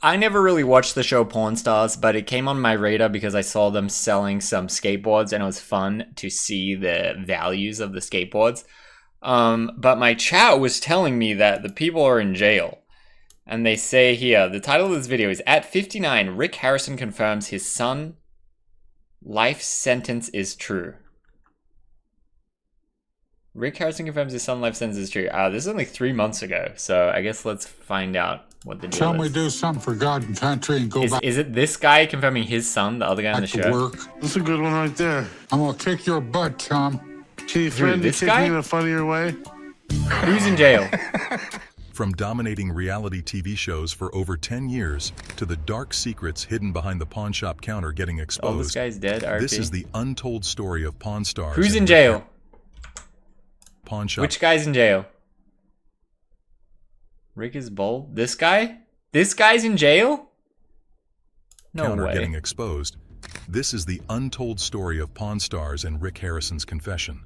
I never really watched the show Pawn Stars, but it came on my radar because I saw them selling some skateboards and it was fun to see the values of the skateboards. But my chat was telling me that the people are in jail. And they say here, the title of this video is, At 59, Rick Harrison confirms his son life sentence is true. Rick Harrison confirms his son life sentence is true. This is only 3 months ago, so I guess let's find out what the deal is. Shall we do something for God and country and go back? Is it this guy confirming his son, the other guy on the show? Work. That's a good one right there. I'm gonna kick your butt, Tom. Can you threaten to this kick guy? me in a funnier way? Who's in jail? From dominating reality TV shows for over 10 years to the dark secrets hidden behind the pawn shop counter getting exposed. Oh, this guy's dead, RP. This is the untold story of Pawn Stars. Who's in jail? Pawn shop. Which guy's in jail? Rick is bold. This guy? This guy's in jail? No counter way. getting exposed. This is the untold story of Pawn Stars and Rick Harrison's confession.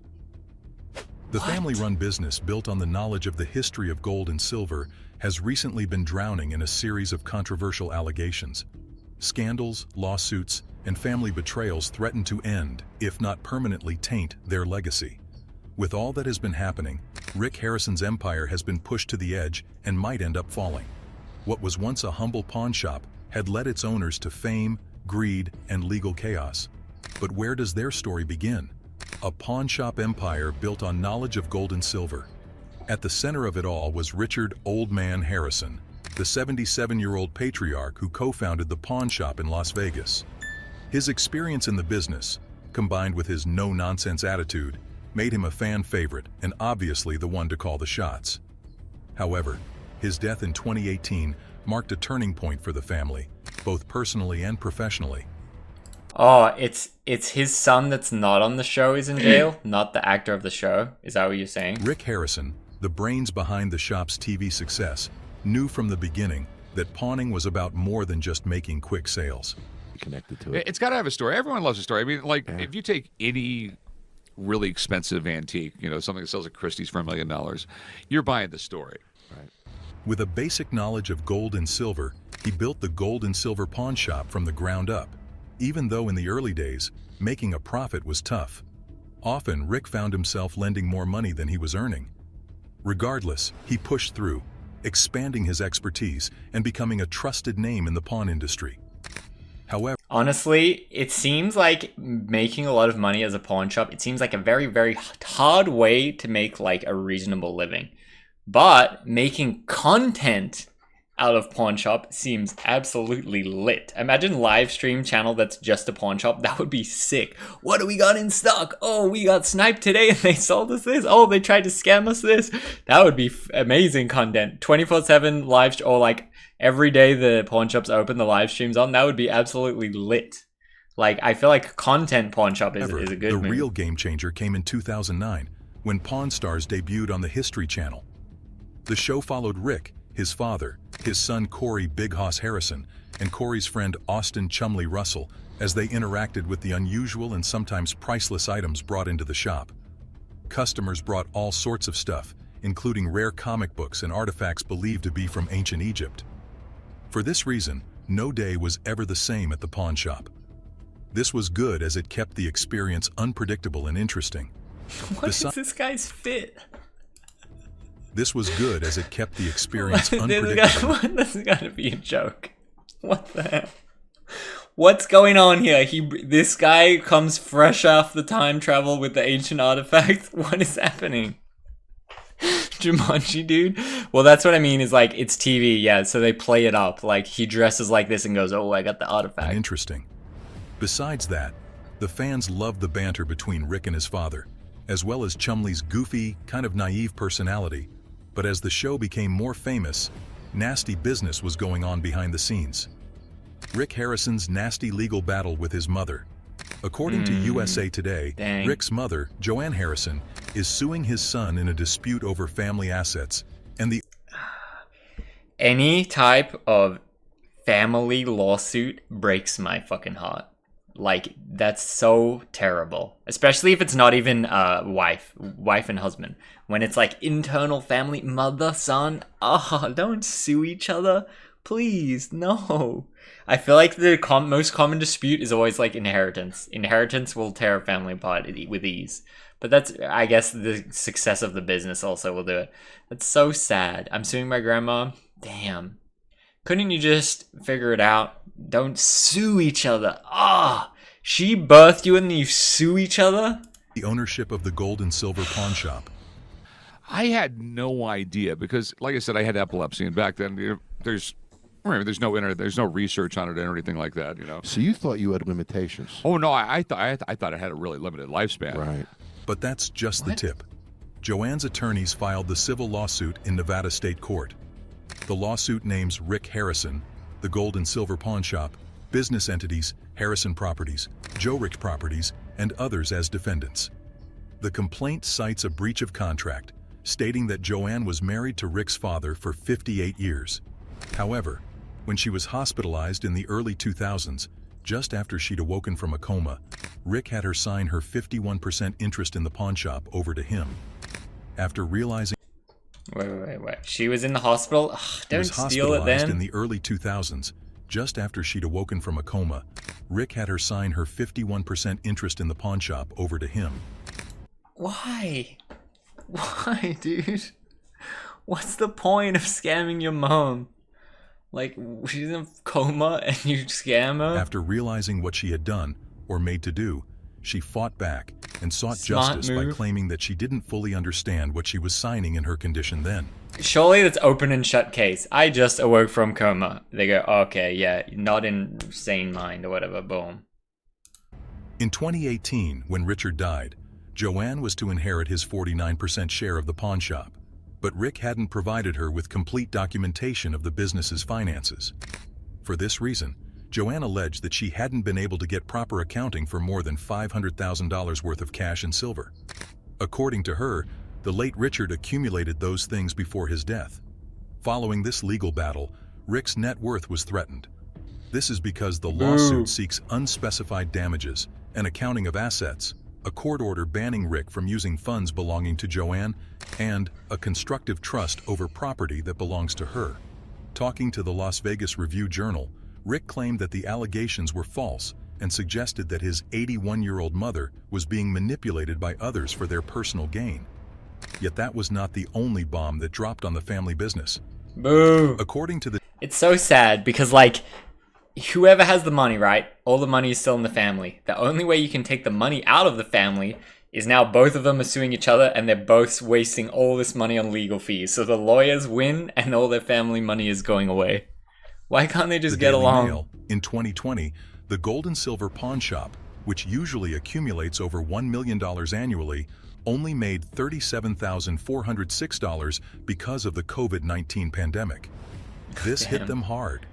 The family-run business built on the knowledge of the history of gold and silver has recently been drowning in a series of controversial allegations. Scandals, lawsuits, and family betrayals threaten to end, if not permanently taint, their legacy. With all that has been happening, Rick Harrison's empire has been pushed to the edge and might end up falling. What was once a humble pawn shop had led its owners to fame, greed, and legal chaos. But where does their story begin? A pawn shop empire built on knowledge of gold and silver. At the center of it all was Richard "Old Man" Harrison, the 77-year-old patriarch who co-founded the pawn shop in Las Vegas. His experience in the business, combined with his no-nonsense attitude, made him a fan favorite and obviously the one to call the shots. However, his death in 2018 marked a turning point for the family, both personally and professionally. Oh, it's his son that's not on the show is in jail, not the actor of the show. Is that what you're saying? Rick Harrison, the brains behind the shop's TV success, knew from the beginning that pawning was about more than just making quick sales. Connected to it. It's got to have a story. Everyone loves a story. I mean, like, if you take any really expensive antique, something that sells at Christie's for $1 million, you're buying the story. Right. With a basic knowledge of gold and silver, he built the gold and silver pawn shop from the ground up. Even though in the early days, making a profit was tough. Often, Rick found himself lending more money than he was earning. Regardless, he pushed through, expanding his expertise and becoming a trusted name in the pawn industry. However, honestly, it seems like making a lot of money as a pawn shop, it seems like a very, very hard way to make like a reasonable living. But making content out of pawn shop seems absolutely lit. Imagine live stream channel that's just a pawn shop. That would be sick. What do we got in stock? Oh, we got sniped today and they sold us this. Oh, they tried to scam us this. That would be amazing content. 24/7 live, or like every day the pawn shop's open, the live stream's on. That would be absolutely lit. Like, I feel like content pawn shop is a good move. The real game changer came in 2009 when Pawn Stars debuted on the History Channel. The show followed Rick, his father, his son Cory "Big Hoss" Harrison, and Cory's friend Austin "Chumley" Russell as they interacted with the unusual and sometimes priceless items brought into the shop. Customers brought all sorts of stuff, including rare comic books and artifacts believed to be from ancient Egypt. For this reason, no day was ever the same at the pawn shop. This was good as it kept the experience unpredictable and interesting. What is this guy's fit? This was good as it kept the experience unpredictable. This has got to be a joke. What the hell? What's going on here? This guy comes fresh off the time travel with the ancient artifacts. What is happening? Jumanji, dude. Well, that's what I mean is like, it's TV, yeah, so they play it up. Like, he dresses like this and goes, oh, I got the artifact. Interesting. Besides that, the fans loved the banter between Rick and his father, as well as Chumley's goofy, kind of naive personality. But as the show became more famous, nasty business was going on behind the scenes. Rick Harrison's nasty legal battle with his mother. According to USA Today, Rick's mother, Joanne Harrison, is suing his son in a dispute over family assets, and the any type of family lawsuit breaks my fucking heart. Like, that's so terrible. Especially if it's not even wife and husband. When it's like internal family, mother, son. Oh, don't sue each other. Please, no. I feel like the most common dispute is always like inheritance. Inheritance will tear a family apart with ease. But that's, I guess, the success of the business also will do it. That's so sad. I'm suing my grandma. Damn. Couldn't you just figure it out? Don't sue each other. She birthed you and you sue each other? The ownership of the gold and silver pawn shop. I had no idea because, like I said, I had epilepsy, and back then there's no internet, there's no research on it or anything like that. So you thought you had limitations? Oh no, I thought it had a really limited lifespan. Right. But that's just the tip. Joanne's attorneys filed the civil lawsuit in Nevada State Court. The lawsuit names Rick Harrison, the gold and silver pawn shop, business entities, Harrison Properties, Joe Rick Properties, and others as defendants. The complaint cites a breach of contract, stating that Joanne was married to Rick's father for 58 years. However, when she was hospitalized in the early 2000s, just after she'd awoken from a coma, Rick had her sign her 51% interest in the pawn shop over to him. After realizing Wait. She was in the hospital? Ugh, she don't was steal it hospitalized then. in the early 2000s, just after she'd awoken from a coma, Rick had her sign her 51% interest in the pawn shop over to him. Why? Why, dude? What's the point of scamming your mom? Like, she's in a coma and you scam her? After realizing what she had done, or made to do, she fought back and sought Smart justice by move. claiming that she didn't fully understand what she was signing in her condition then. Surely that's open and shut case. I just awoke from coma. They go, okay, yeah, not in sane mind or whatever, boom. In 2018, when Richard died, Joanne was to inherit his 49% share of the pawn shop, but Rick hadn't provided her with complete documentation of the business's finances. For this reason, Joanne alleged that she hadn't been able to get proper accounting for more than $500,000 worth of cash and silver. According to her, the late Richard accumulated those things before his death. Following this legal battle, Rick's net worth was threatened. This is because the lawsuit seeks unspecified damages, an accounting of assets, a court order banning Rick from using funds belonging to Joanne, and a constructive trust over property that belongs to her. Talking to the Las Vegas Review-Journal, Rick claimed that the allegations were false and suggested that his 81-year-old mother was being manipulated by others for their personal gain. Yet that was not the only bomb that dropped on the family business. Boo. According to the It's so sad because, like, whoever has the money, right? All the money is still in the family. The only way you can take the money out of the family is now both of them are suing each other and they're both wasting all this money on legal fees. So the lawyers win and all their family money is going away. Why can't they just the get Daily along? Mail, in 2020, the gold and silver pawn shop, which usually accumulates over $1 million annually, only made $37,406 because of the COVID-19 pandemic. This hit them hard.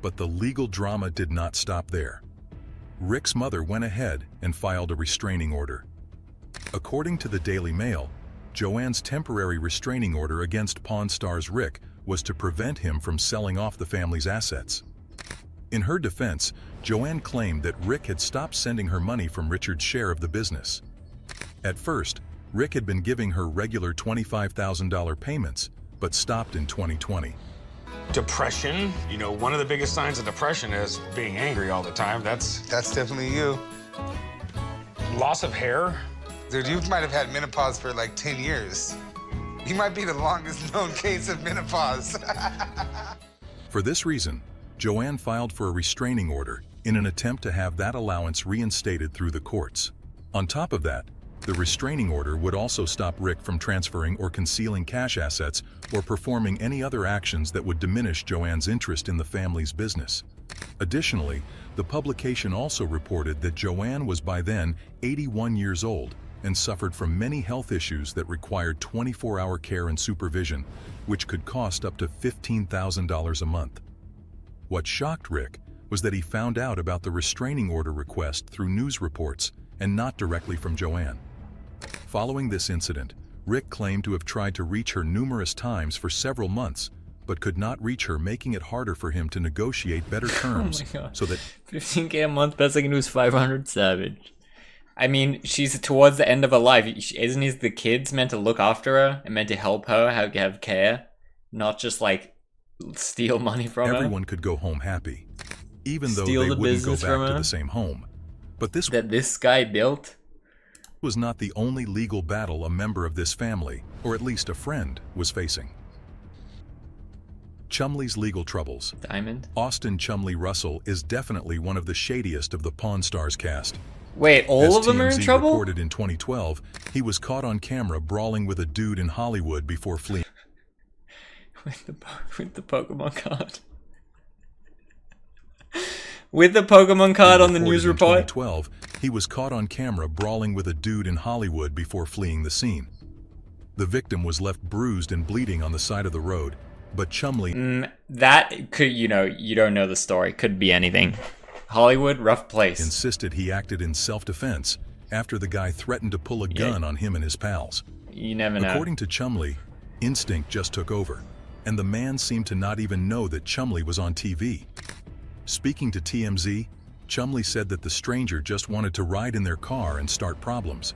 But the legal drama did not stop there. Rick's mother went ahead and filed a restraining order. According to the Daily Mail, Joanne's temporary restraining order against Pawn Stars Rick was to prevent him from selling off the family's assets. In her defense, Joanne claimed that Rick had stopped sending her money from Richard's share of the business. At first, Rick had been giving her regular $25,000 payments, but stopped in 2020. Depression, one of the biggest signs of depression is being angry all the time. That's definitely you. loss of hair. Dude, you might have had menopause for like 10 years. You might be the longest known case of menopause. For this reason, Joanne filed for a restraining order in an attempt to have that allowance reinstated through the courts. On top of that, the restraining order would also stop Rick from transferring or concealing cash assets or performing any other actions that would diminish Joanne's interest in the family's business. Additionally, the publication also reported that Joanne was by then 81 years old and suffered from many health issues that required 24-hour care and supervision, which could cost up to $15,000 a month. What shocked Rick was that he found out about the restraining order request through news reports and not directly from Joanne. Following this incident, Rick claimed to have tried to reach her numerous times for several months, but could not reach her, making it harder for him to negotiate better terms so that $15K a month, best I can do is $500, savage. I mean, she's towards the end of her life. Isn't the kids meant to look after her and meant to help her have care? Not just like Steal money from her. Everyone could go home happy, even though Steal they the wouldn't go business back from to her? the same home. But this That this guy built? was not the only legal battle a member of this family, or at least a friend, was facing. Chumley's legal troubles. Diamond? Austin Chumley Russell is definitely one of the shadiest of the Pawn Stars cast. Wait, all As of them are in TMZ trouble? reported in 2012, he was caught on camera brawling with a dude in Hollywood before fleeing. With the Pokemon card. With the Pokemon card on the news In report? 2012, he was caught on camera brawling with a dude in Hollywood before fleeing the scene. The victim was left bruised and bleeding on the side of the road, but Chumley That could, you don't know the story. Could be anything. Hollywood, rough place. insisted he acted in self-defense after the guy threatened to pull a gun on him and his pals. You never know. According to Chumley, instinct just took over, and the man seemed to not even know that Chumley was on TV. Speaking to TMZ, Chumley said that the stranger just wanted to ride in their car and start problems.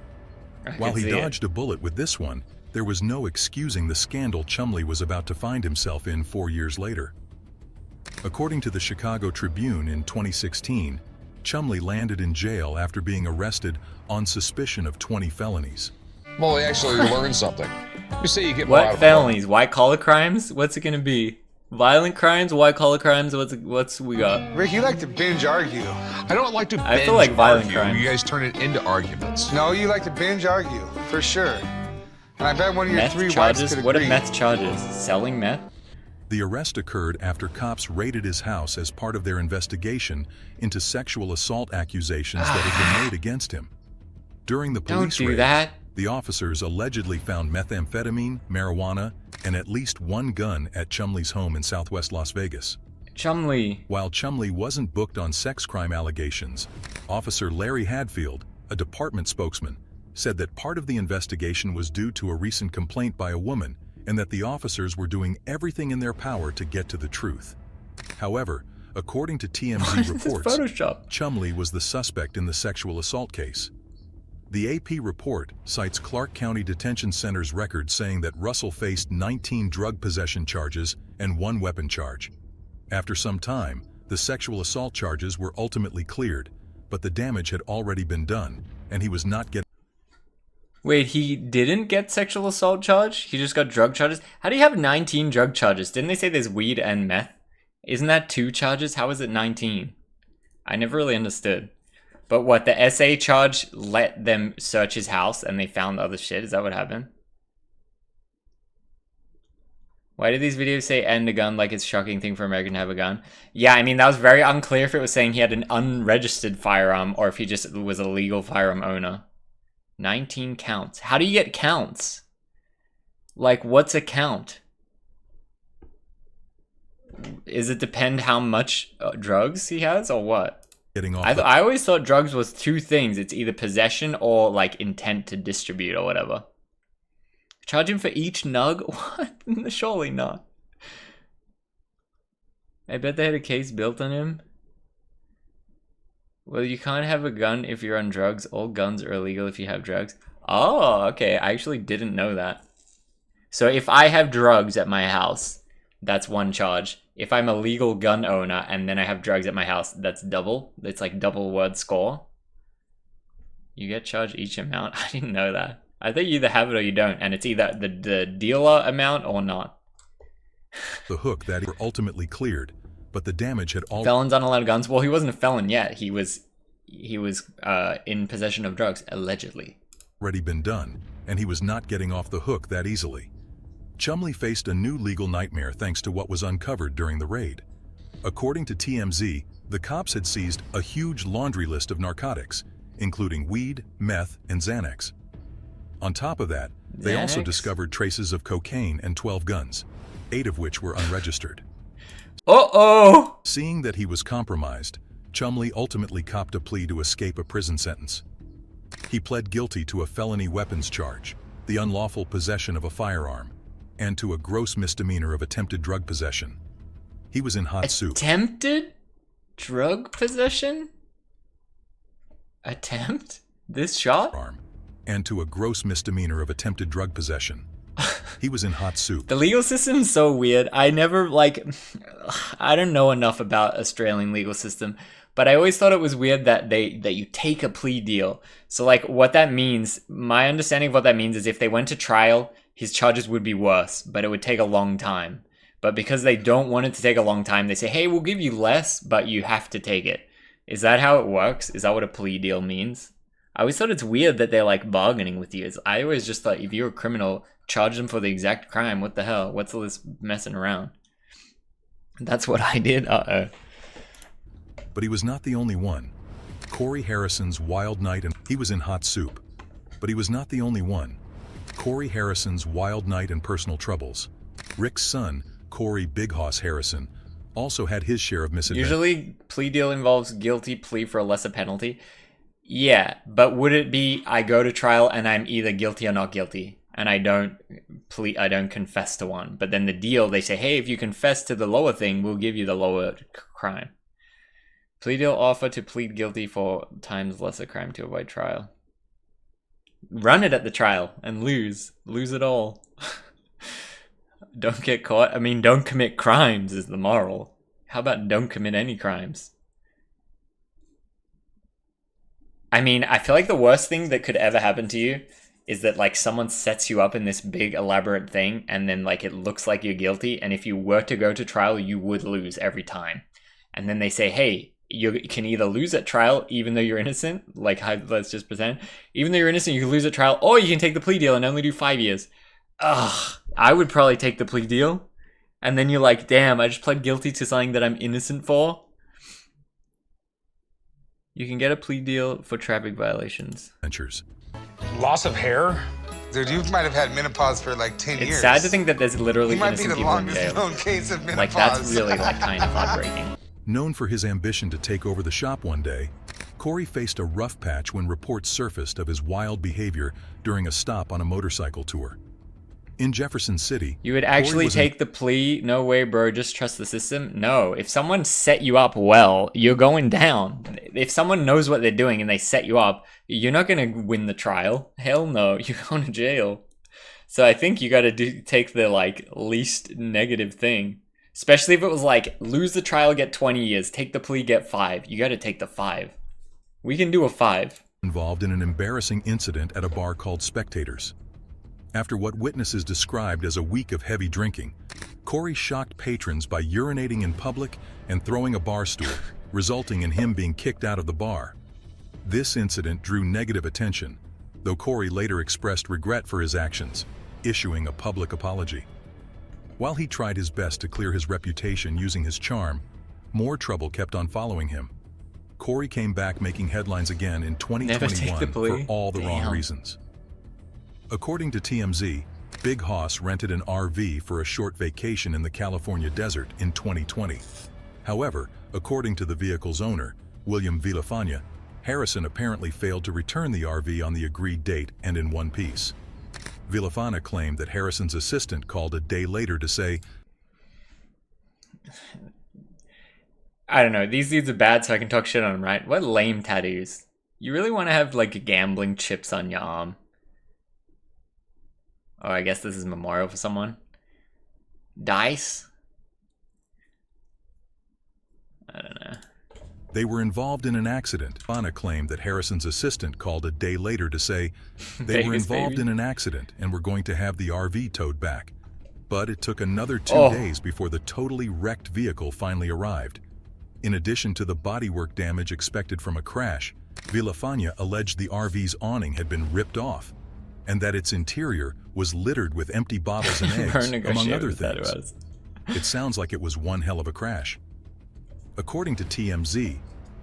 While he dodged a bullet with this one, there was no excusing the scandal Chumley was about to find himself in 4 years later. According to the Chicago Tribune in 2016, Chumley landed in jail after being arrested on suspicion of 20 felonies. Well, actually, you learn something. You say you get more out What of felonies? White collar crimes? What's it gonna be? Violent crimes? White collar crimes? What's we got? Rick, you like to binge argue. I don't like to I feel binge like violent argue. crimes. You guys turn it into arguments. No, you like to binge argue, for sure. And I bet one of your Meth 3 wives charges? could What are agree. meth charges? Selling meth? The arrest occurred after cops raided his house as part of their investigation into sexual assault accusations that had been made against him. During the Don't police do raid, that. the officers allegedly found methamphetamine, marijuana, and at least one gun at Chumley's home in southwest Las Vegas. Chumley. While Chumley wasn't booked on sex crime allegations, Officer Larry Hadfield, a department spokesman, said that part of the investigation was due to a recent complaint by a woman and that the officers were doing everything in their power to get to the truth. However, according to TMZ reports, Photoshop. Chumley was the suspect in the sexual assault case. The AP report cites Clark County Detention Center's record saying that Russell faced 19 drug possession charges and 1 weapon charge. After some time, the sexual assault charges were ultimately cleared, but the damage had already been done, and he was not getting Wait, he didn't get sexual assault charge? He just got drug charges? How do you have 19 drug charges? Didn't they say there's weed and meth? Isn't that 2 charges? How is it 19? I never really understood. But what, the SA charge let them search his house and they found other shit? Is that what happened? Why did these videos say end a gun like it's a shocking thing for American to have a gun? Yeah, I mean, that was very unclear if it was saying he had an unregistered firearm or if he just was a legal firearm owner. 19 counts. How do you get counts? Like, what's a count? Is it depend how much drugs he has or what? off. I always thought drugs was 2 things. It's either possession or like intent to distribute or whatever. Charge him for each nug? What? Surely not. I bet they had a case built on him. Well, you can't have a gun if you're on drugs. All guns are illegal if you have drugs. Oh, okay. I actually didn't know that. So if I have drugs at my house, that's 1 charge. If I'm a legal gun owner and then I have drugs at my house, that's double. It's like double word score. You get charged each amount. I didn't know that. I think you either have it or you don't, and it's either the dealer amount or not. The hook that were ultimately cleared, but the damage had already Felons aren't allowed guns. Well, he wasn't a felon yet. He was in possession of drugs, allegedly. been done, and he was not getting off the hook that easily. Chumley faced a new legal nightmare thanks to what was uncovered during the raid. According to TMZ, the cops had seized a huge laundry list of narcotics, including weed, meth, and Xanax. On top of that, they also Xanax? discovered traces of cocaine and 12 guns, 8 of which were unregistered. Uh-oh! Seeing that he was compromised, Chumley ultimately copped a plea to escape a prison sentence. He pled guilty to a felony weapons charge, the unlawful possession of a firearm, and to a gross misdemeanor of attempted drug possession. He was in hot soup. Attempted drug possession? Attempt? This shot? And to a gross misdemeanor of attempted drug possession. He was in hot soup. The legal system's so weird. I never, like, I don't know enough about Australian legal system, but I always thought it was weird that you take a plea deal. So, like, what that means, my understanding of what that means is if they went to trial, his charges would be worse, but it would take a long time. But because they don't want it to take a long time, they say, hey, we'll give you less, but you have to take it. Is that how it works? Is that what a plea deal means? I always thought it's weird that they're, like, bargaining with you. I always just thought if you're a criminal, charge them for the exact crime. What the hell? What's all this messing around? That's what I did. Uh-oh. But he was not the only one. Cory Harrison's wild night, and he was in hot soup. But he was not the only one. Cory Harrison's wild night and personal troubles. Rick's son, Cory Big Hoss Harrison, also had his share of misadventures. Usually, plea deal involves guilty plea for a lesser penalty. Yeah, but would it be I go to trial and I'm either guilty or not guilty, and I don't confess to one, but then the deal, they say, hey, if you confess to the lower thing, we'll give you the lower crime. Plea deal offer to plead guilty for times lesser crime to avoid trial. Run it at the trial and lose it all. Don't get caught. I mean, don't commit crimes is the moral. How about don't commit any crimes? I mean, I feel like the worst thing that could ever happen to you is that, like, someone sets you up in this big elaborate thing and then, like, it looks like you're guilty, and if you were to go to trial, you would lose every time. And then they say, hey, you can either lose at trial even though you're innocent, like, let's just pretend, even though you're innocent, you can lose at trial, or you can take the plea deal and only do 5 years. Ugh, I would probably take the plea deal, and then you're like, damn, I just pled guilty to something that I'm innocent for. You can get a plea deal for traffic violations. Loss of hair? Dude, you might have had menopause for like 10 years. It's sad to think that there's literally innocent people in jail. You might be the longest known case of menopause. Like, that's really, like, kind of heartbreaking. Known for his ambition to take over the shop one day, Cory faced a rough patch when reports surfaced of his wild behavior during a stop on a motorcycle tour. In Jefferson City, you would actually take the plea? No way, bro. Just trust the system? No. If someone set you up well, you're going down. If someone knows what they're doing and they set you up, you're not going to win the trial. Hell no. You're going to jail. So I think you got to take the, like, least negative thing. Especially if it was like, lose the trial, get 20 years. Take the plea, get 5. You got to take the 5. We can do a 5. Involved in an embarrassing incident at a bar called Spectators. After what witnesses described as a week of heavy drinking, Cory shocked patrons by urinating in public and throwing a bar stool, resulting in him being kicked out of the bar. This incident drew negative attention, though Cory later expressed regret for his actions, issuing a public apology. While he tried his best to clear his reputation using his charm, more trouble kept on following him. Cory came back making headlines again in 2021 for all the wrong reasons. According to TMZ, Big Hoss rented an RV for a short vacation in the California desert in 2020. However, according to the vehicle's owner, William Villafana, Harrison apparently failed to return the RV on the agreed date and in one piece. Villafana claimed that Harrison's assistant called a day later to say, I don't know, these dudes are bad so I can talk shit on them, right? What lame tattoos. You really want to have, like, gambling chips on your arm? Oh, I guess this is a memorial for someone. Dice? I don't know. They were involved in an accident. Villafana claimed that Harrison's assistant called a day later to say they were involved in an accident and were going to have the RV towed back. But it took another 2 days before the totally wrecked vehicle finally arrived. In addition to the bodywork damage expected from a crash, Villafana alleged the RV's awning had been ripped off, and that its interior was littered with empty bottles and eggs, among other things. It sounds like it was one hell of a crash. According to TMZ,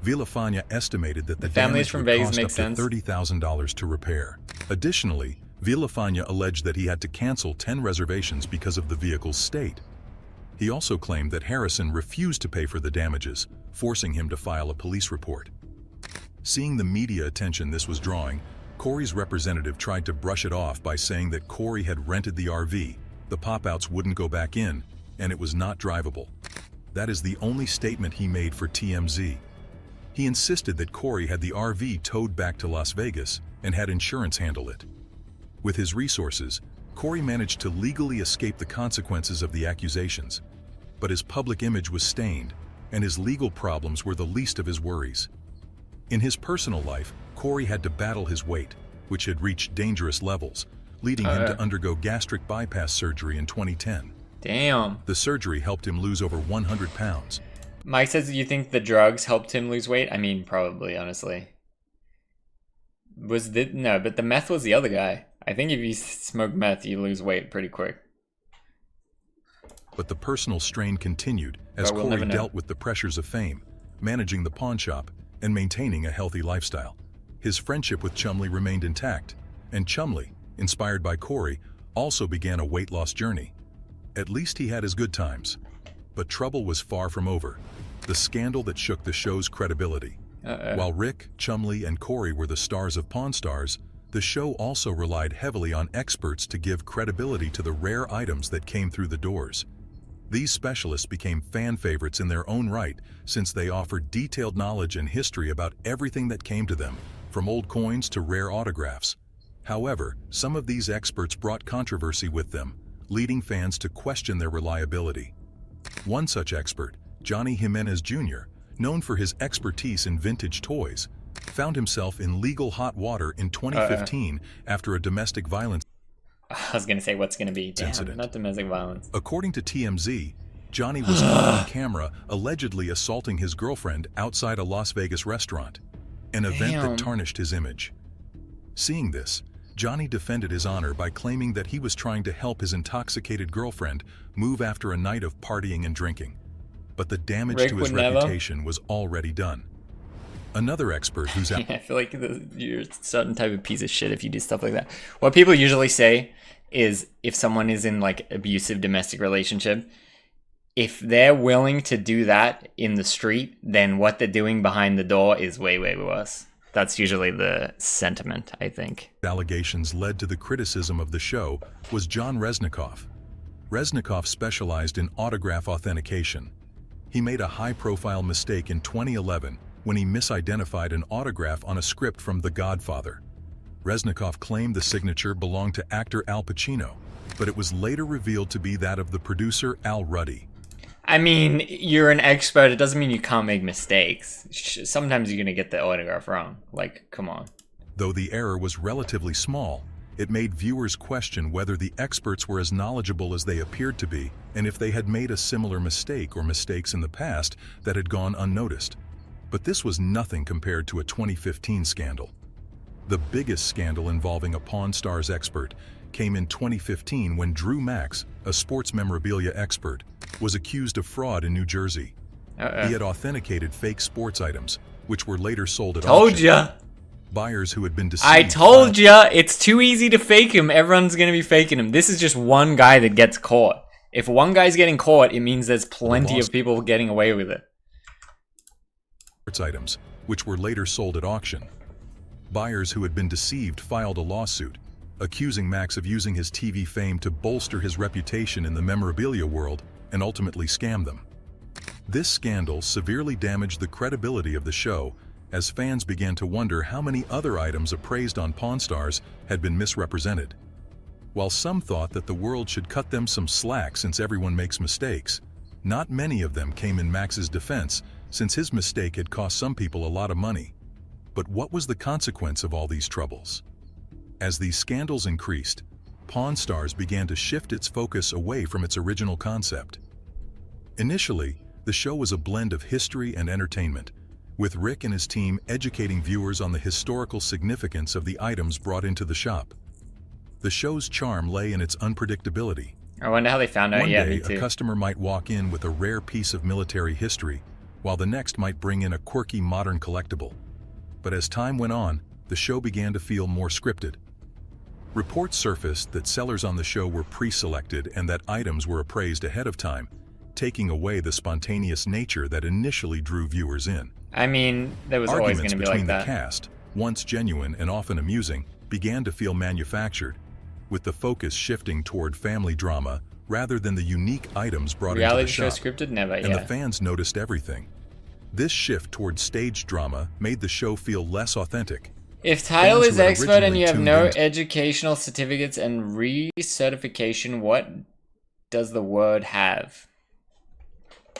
Villafana estimated that the damage would cost up to $30,000 to repair. Additionally, Villafana alleged that he had to cancel 10 reservations because of the vehicle's state. He also claimed that Harrison refused to pay for the damages, forcing him to file a police report. Seeing the media attention this was drawing, Cory's representative tried to brush it off by saying that Cory had rented the RV, the pop-outs wouldn't go back in, and it was not drivable. That is the only statement he made for TMZ. He insisted that Cory had the RV towed back to Las Vegas and had insurance handle it. With his resources, Cory managed to legally escape the consequences of the accusations, but his public image was stained, and his legal problems were the least of his worries. In his personal life, Cory had to battle his weight, which had reached dangerous levels, leading him to undergo gastric bypass surgery in 2010. Damn. The surgery helped him lose over 100 pounds. Mike says, you think the drugs helped him lose weight? I mean, probably, honestly. No, but the meth was the other guy. I think if you smoke meth, you lose weight pretty quick. But the personal strain continued as Cory dealt with the pressures of fame, managing the pawn shop, and maintaining a healthy lifestyle. His friendship with Chumley remained intact, and Chumley, inspired by Cory, also began a weight loss journey. At least he had his good times. But trouble was far from over. The scandal that shook the show's credibility. While Rick, Chumley, and Cory were the stars of Pawn Stars, the show also relied heavily on experts to give credibility to the rare items that came through the doors. These specialists became fan favorites in their own right, since they offered detailed knowledge and history about everything that came to them, from old coins to rare autographs. However, some of these experts brought controversy with them, leading fans to question their reliability. One such expert, Johnny Jimenez Jr., known for his expertise in vintage toys, found himself in legal hot water in 2015 after a domestic violence I was going to say, what's going to be? Damn, incident. not domestic violence. According to TMZ, Johnny was caught on camera allegedly assaulting his girlfriend outside a Las Vegas restaurant, an event that tarnished his image. Seeing this, Johnny defended his honor by claiming that he was trying to help his intoxicated girlfriend move after a night of partying and drinking. But the damage to his reputation was already done. Another expert who's out I feel like you're a certain type of piece of shit if you do stuff like that. What people usually say is if someone is in like abusive domestic relationship, if they're willing to do that in the street, then what they're doing behind the door is way, way worse. That's usually the sentiment, I think. Allegations led to the criticism of the show was John Resnikoff. Resnikoff specialized in autograph authentication. He made a high-profile mistake in 2011 when he misidentified an autograph on a script from The Godfather. Resnikoff claimed the signature belonged to actor Al Pacino, but it was later revealed to be that of the producer Al Ruddy. I mean, you're an expert. It doesn't mean you can't make mistakes. Sometimes you're going to get the autograph wrong. Like, come on. Though the error was relatively small, it made viewers question whether the experts were as knowledgeable as they appeared to be, and if they had made a similar mistake or mistakes in the past that had gone unnoticed. But this was nothing compared to a 2015 scandal. The biggest scandal involving a Pawn Stars expert came in 2015 when Drew Max, a sports memorabilia expert, was accused of fraud in New Jersey. He had authenticated fake sports items, which were later sold at auction. Told ya! Buyers who had been deceived. I told ya! It's too easy to fake him. Everyone's gonna be faking him. This is just one guy that gets caught. If one guy's getting caught, it means there's plenty of people getting away with it. Items, which were later sold at auction. Buyers who had been deceived filed a lawsuit, accusing Max of using his TV fame to bolster his reputation in the memorabilia world and ultimately scam them. This scandal severely damaged the credibility of the show as fans began to wonder how many other items appraised on Pawn Stars had been misrepresented. While some thought that the world should cut them some slack since everyone makes mistakes, not many of them came in Max's defense since his mistake had cost some people a lot of money. But what was the consequence of all these troubles? As these scandals increased, Pawn Stars began to shift its focus away from its original concept. Initially, the show was a blend of history and entertainment, with Rick and his team educating viewers on the historical significance of the items brought into the shop. The show's charm lay in its unpredictability. I wonder how they found out. One Yeah, day, me too. a customer might walk in with a rare piece of military history, while the next might bring in a quirky modern collectible. But as time went on, the show began to feel more scripted. Reports surfaced that sellers on the show were pre-selected and that items were appraised ahead of time, taking away the spontaneous nature that initially drew viewers in. I mean, there was always going Arguments to be between like the that. cast, once genuine and often amusing, began to feel manufactured, with the focus shifting toward family drama rather than the unique items brought into the Reality show shop. scripted? Never, And yeah. the fans noticed everything. This shift toward stage drama made the show feel less authentic, If title Fans is who had expert and originally you have tuned no into- educational certificates and recertification, what does the word have?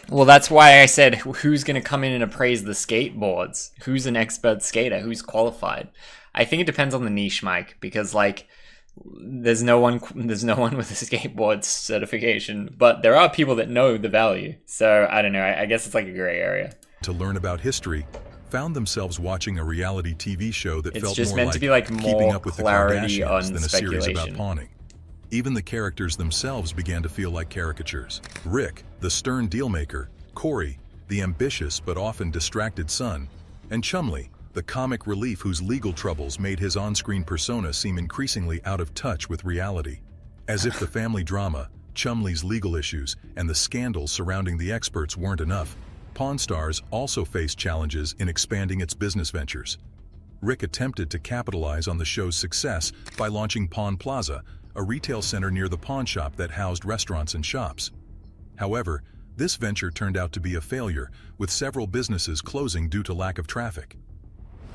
Well, that's why I said who's going to come in and appraise the skateboards? Who's an expert skater? Who's qualified? I think it depends on the niche, Mike, because like there's no one with a skateboard certification, but there are people that know the value. So I don't know. I guess it's like a gray area. To learn about history, found themselves watching a reality TV show that It's felt just more meant like to be like Keeping more Up with the clarity Kardashians on than a series about speculation. pawning. Even the characters themselves began to feel like caricatures. Rick, the stern dealmaker, Cory, the ambitious but often distracted son, and Chumley, the comic relief whose legal troubles made his on-screen persona seem increasingly out of touch with reality. As if the family drama, Chumley's legal issues, and the scandals surrounding the experts weren't enough, Pawn Stars also faced challenges in expanding its business ventures. Rick attempted to capitalize on the show's success by launching Pawn Plaza, a retail center near the pawn shop that housed restaurants and shops. However, this venture turned out to be a failure, with several businesses closing due to lack of traffic.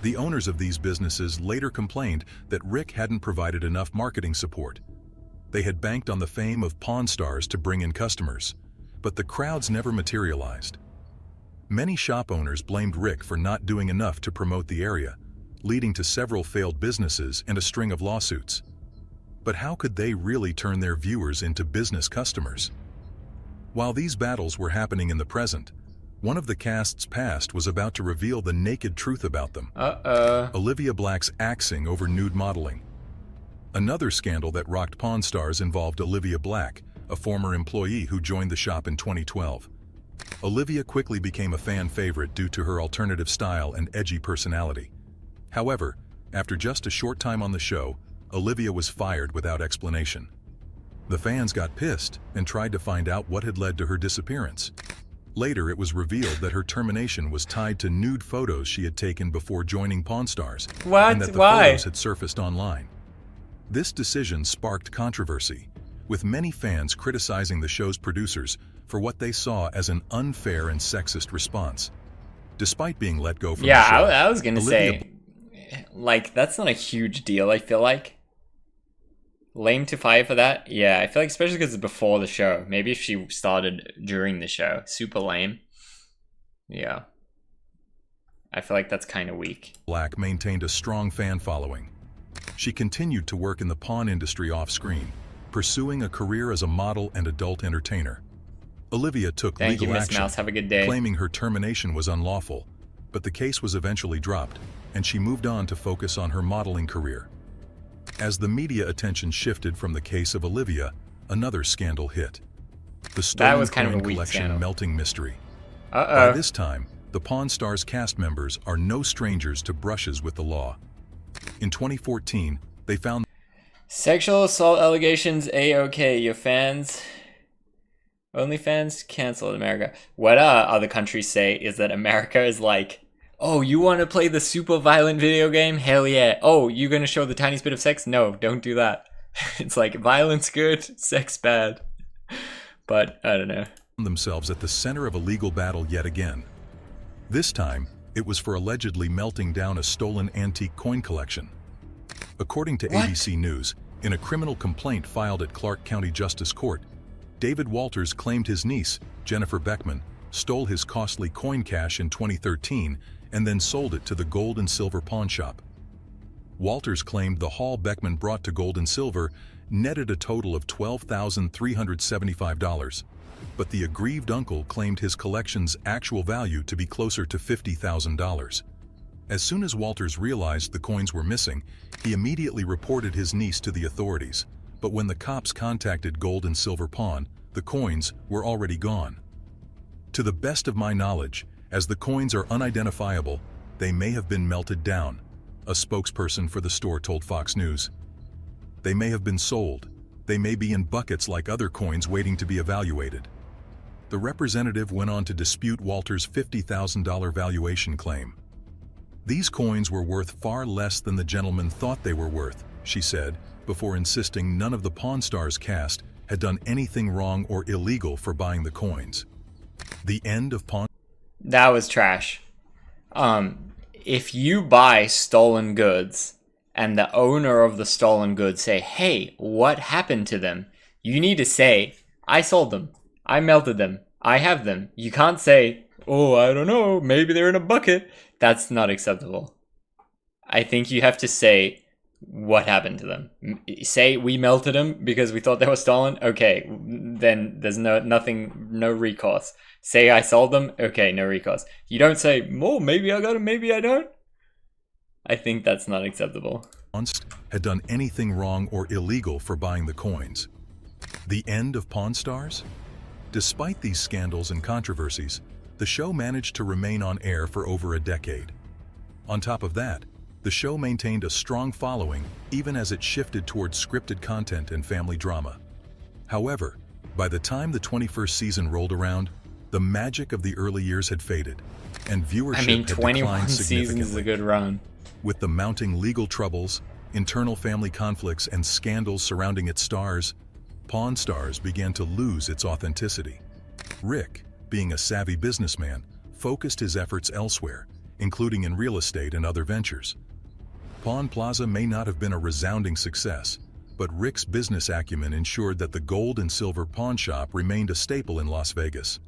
The owners of these businesses later complained that Rick hadn't provided enough marketing support. They had banked on the fame of Pawn Stars to bring in customers, but the crowds never materialized. Many shop owners blamed Rick for not doing enough to promote the area, leading to several failed businesses and a string of lawsuits. But how could they really turn their viewers into business customers? While these battles were happening in the present, one of the cast's past was about to reveal the naked truth about them. Olivia Black's axing over nude modeling. Another scandal that rocked Pawn Stars involved Olivia Black, a former employee who joined the shop in 2012. Olivia quickly became a fan favorite due to her alternative style and edgy personality. However, after just a short time on the show, Olivia was fired without explanation. The fans got pissed and tried to find out what had led to her disappearance. Later, it was revealed that her termination was tied to nude photos she had taken before joining Pawn Stars, What? and that the Why? photos had surfaced online. This decision sparked controversy, with many fans criticizing the show's producers for what they saw as an unfair and sexist response. Despite being let go from the show, I was gonna Olivia say, like, that's not a huge deal, I feel like. Lame to fire for that? Yeah, I feel like especially because it's before the show. Maybe if she started during the show. Super lame. Yeah. I feel like that's kind of weak. Black maintained a strong fan following. She continued to work in the pawn industry off-screen, pursuing a career as a model and adult entertainer. Olivia took Thank you, legal Miss action, Mouse. Have a good day. claiming her termination was unlawful, but the case was eventually dropped, and she moved on to focus on her modeling career. As the media attention shifted from the case of Olivia, another scandal hit. The stolen was kind of a coin weak collection scandal. melting mystery. By Uh-oh. this time, the Pawn Stars cast members are no strangers to brushes with the law. In 2014, they found Sexual assault allegations, A-OK. Your fans... OnlyFans canceled America. What other countries say is that America is like, oh, you want to play the super violent video game? Hell yeah. Oh, you going to show the tiniest bit of sex? No, don't do that. It's like violence good, sex bad. But I don't know. themselves at the center of a legal battle yet again. This time, it was for allegedly melting down a stolen antique coin collection. According to ABC News, in a criminal complaint filed at Clark County Justice Court, David Walters claimed his niece, Jennifer Beckman, stole his costly coin cache in 2013 and then sold it to the gold and silver pawn shop. Walters claimed the haul Beckman brought to Gold and Silver netted a total of $12,375, but the aggrieved uncle claimed his collection's actual value to be closer to $50,000. As soon as Walters realized the coins were missing, he immediately reported his niece to the authorities, but when the cops contacted Gold and Silver Pawn, the coins were already gone. To the best of my knowledge, as the coins are unidentifiable, they may have been melted down, a spokesperson for the store told Fox News. They may have been sold. They may be in buckets like other coins waiting to be evaluated. The representative went on to dispute Walters' $50,000 valuation claim. These coins were worth far less than the gentleman thought they were worth, she said, before insisting none of the Pawn Stars cast had done anything wrong or illegal for buying the coins. The end of Pawn... That was trash. if you buy stolen goods and the owner of the stolen goods say, hey, what happened to them? You need to say, I sold them. I melted them. I have them. You can't say, oh, I don't know, maybe they're in a bucket. That's not acceptable. I think you have to say what happened to them. Say we melted them because we thought they were stolen. Okay, then there's no recourse. Say I sold them. Okay, no recourse. You don't say, oh, maybe I got them, maybe I don't. I think that's not acceptable. Had done anything wrong or illegal for buying the coins. The end of Pawn Stars? Despite these scandals and controversies, the show managed to remain on air for over a decade. On top of that, the show maintained a strong following even as it shifted towards scripted content and family drama. However, by the time the 21st season rolled around, the magic of the early years had faded, and viewership had 21 declined seasons significantly. is a good run. With the mounting legal troubles, internal family conflicts, and scandals surrounding its stars, Pawn Stars began to lose its authenticity. Rick, being a savvy businessman, focused his efforts elsewhere, including in real estate and other ventures. Pawn Plaza may not have been a resounding success, but Rick's business acumen ensured that the gold and silver pawn shop remained a staple in Las Vegas.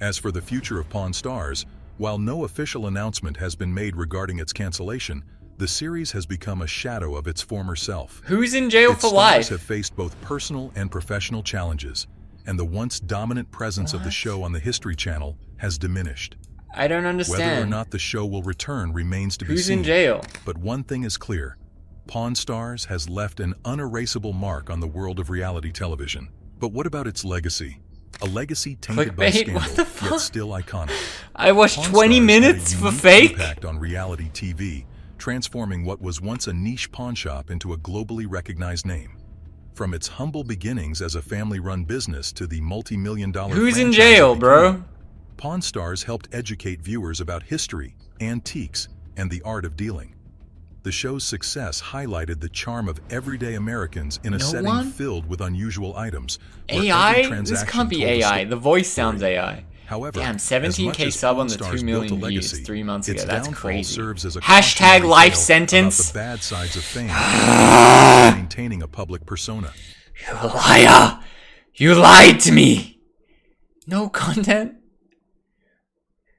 As for the future of Pawn Stars, while no official announcement has been made regarding its cancellation, the series has become a shadow of its former self. Who's in jail Its for stars life? have faced both personal and professional challenges, and the once dominant presence of the show on the History Channel has diminished. I don't understand. Whether or not the show will return remains to be Who's seen. in jail? But one thing is clear. Pawn Stars has left an unerasable mark on the world of reality television. But what about its legacy? A legacy tainted by Clickbait? scandal, What the fuck? yet still iconic. I watched Pawn 20 Stars minutes had a for unique fake? impact on reality TV, transforming what was once a niche pawn shop into a globally recognized name. From its humble beginnings as a family-run business to the multi-million-dollar Who's in franchise jail, it bro? became, Pawn Stars helped educate viewers about history, antiques, and the art of dealing. The show's success highlighted the charm of everyday Americans in a No setting one? filled with unusual items. where every AI? This transaction can't be told a AI. story. The voice sounds AI. However, Damn, as 17k much as sub on Pawn the Stars 2 built a million views legacy, 3 months its ago. That's downfall crazy. serves as a Hashtag cautionary life tale sentence. about the bad sides of fame and maintaining a public persona. You liar! You lied to me! No content?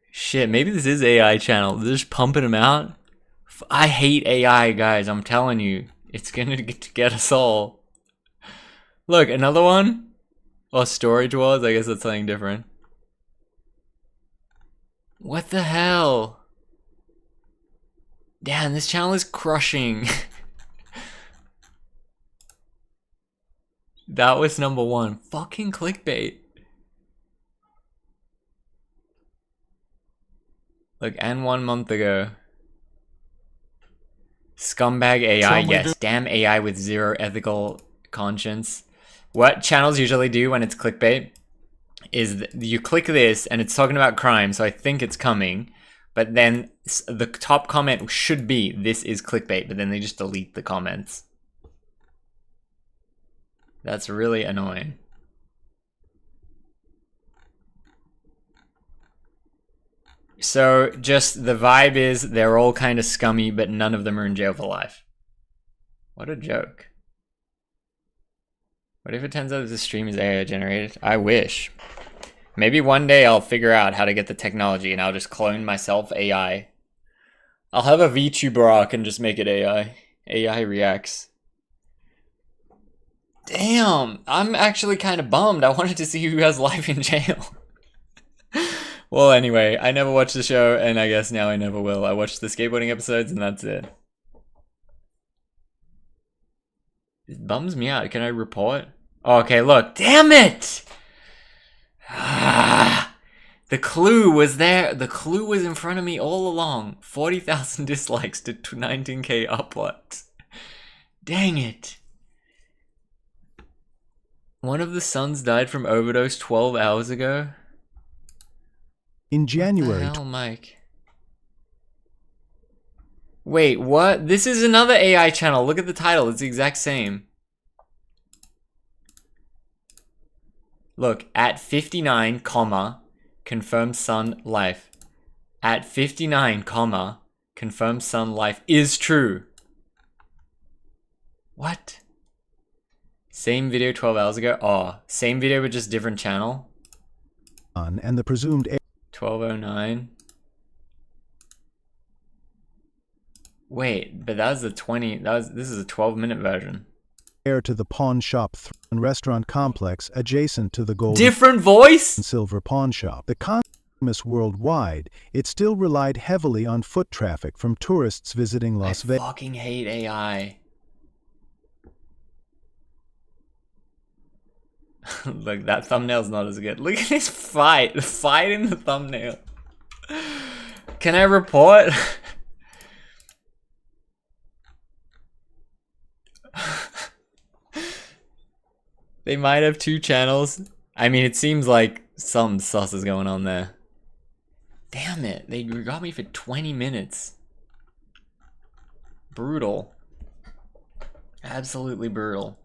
Shit, maybe this is AI channel. They're just pumping them out. I hate AI, guys. I'm telling you. It's gonna get us all. Look, another one? Oh, Storage Wars? I guess that's something different. What the hell? Damn, this channel is crushing. That was number one. Fucking clickbait. Look, and 1 month ago. Scumbag AI, yes. Damn AI with zero ethical conscience. What channels usually do when it's clickbait is you click this and it's talking about crime, so I think it's coming. But then the top comment should be, this is clickbait, but then they just delete the comments. That's really annoying. So just the vibe is they're all kind of scummy, but none of them are in jail for life. What a joke. What if it turns out this stream is AI generated? I wish. Maybe one day I'll figure out how to get the technology and I'll just clone myself AI. I'll have a VTuber arc and just make it AI. AI reacts. Damn, I'm actually kind of bummed. I wanted to see who has life in jail. Well, anyway, I never watched the show, and I guess now I never will. I watched the skateboarding episodes, and that's it. It bums me out. Can I report? Oh, okay, look. Damn it! The clue was there. The clue was in front of me all along. 40,000 dislikes to 19k uploads. Dang it. One of the sons died from overdose 12 hours ago. In January. What the hell, Mike? Wait, what? This is another AI channel. Look at the title. It's the exact same. Look, at 59, comma, confirmed son life. At 59, comma, Confirmed Sun Life is true. What? Same video 12 hours ago? Oh, same video but just different channel? And the presumed 1209. Wait, but that was the 20. This is a 12-minute version. heir to the pawn shop and restaurant complex adjacent to the gold Different voice? and silver pawn shop. The famous worldwide, it still relied heavily on foot traffic from tourists visiting Las Vegas. I fucking hate AI. Look, that thumbnail's not as good. Look at this fight. The fight in the thumbnail. Can I report? They might have two channels. I mean, it seems like some sus is going on there. Damn it. They got me for 20 minutes. Brutal. Absolutely brutal.